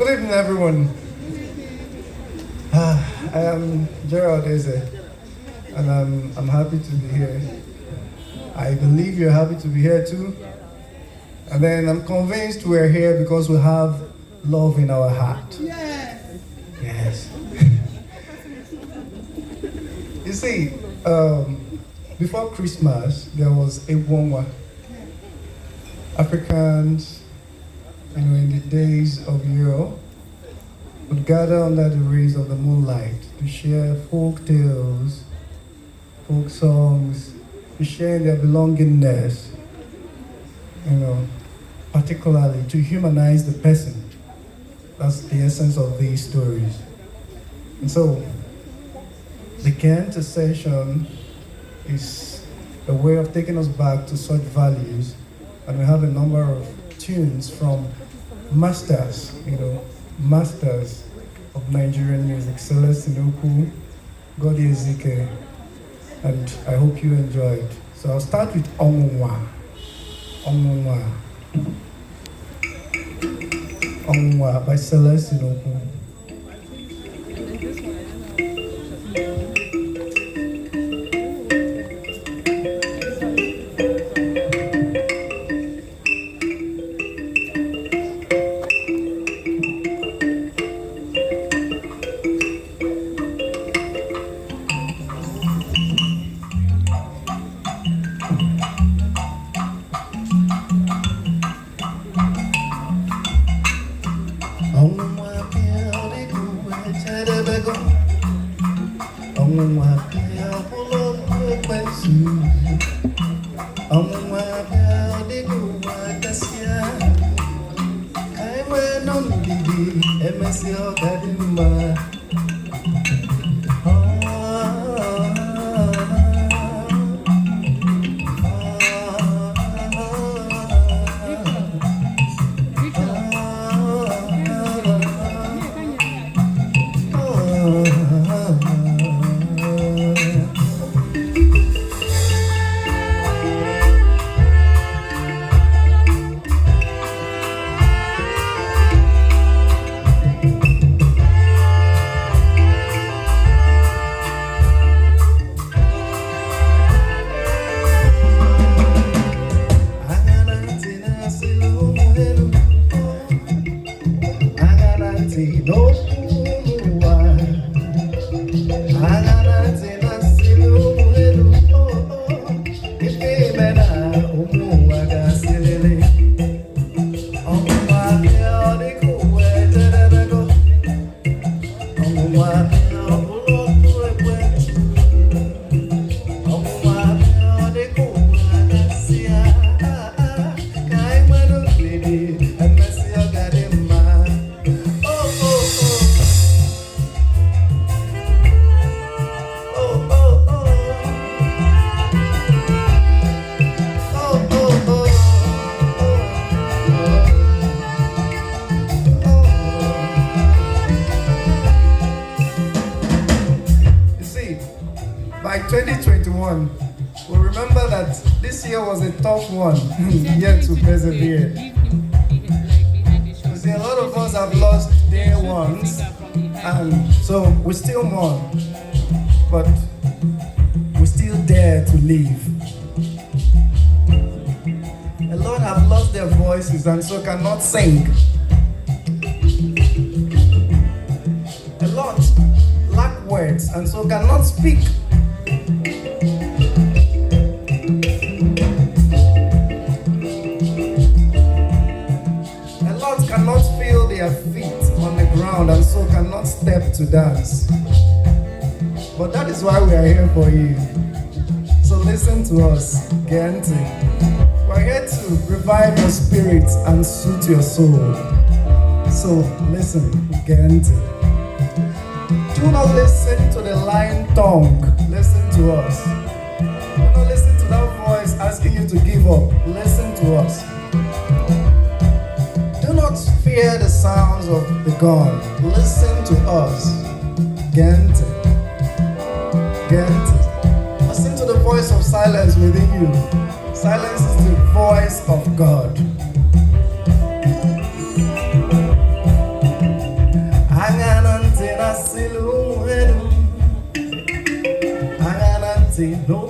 Good evening, everyone. I am Gerald Eze, and I'm happy to be here. I believe you're happy to be here too. And then I'm convinced we're here because we have love in our heart. Yes. You see, before Christmas, there was a onwa. Africans, in the days of yore, would gather under the rays of the moonlight to share folk tales, folk songs, to share their belongingness, particularly to humanize the person. That's the essence of these stories. And so, the Genti session is a way of taking us back to such values, and we have a number of tunes from masters, masters of Nigerian music, Celeste Nnukwu, Nnamdi Azikiwe, and I hope you enjoyed. So I'll start with onwa. Onwa by Celeste Nnukwu. By 2021, we remember that this year was a tough one, yet to persevere. You see, a lot of us have lost dear ones, and so we still mourn, but we still dare to live. A lot have lost their voices and so cannot sing. A lot lack words and so cannot speak. Cannot feel their feet on the ground and so cannot step to dance. But that is why we are here for you. So listen to us, Genti. We're here to revive your spirit and soothe your soul. So listen, Genti. Do not listen to the lying tongue. Listen to us. Do not listen to that voice asking you to give up. Listen to us. Do not fear the sounds of the gun. Listen to us. Genti. Genti. Listen to the voice of silence within you. Silence is the voice of God. Asiluenu Aganati no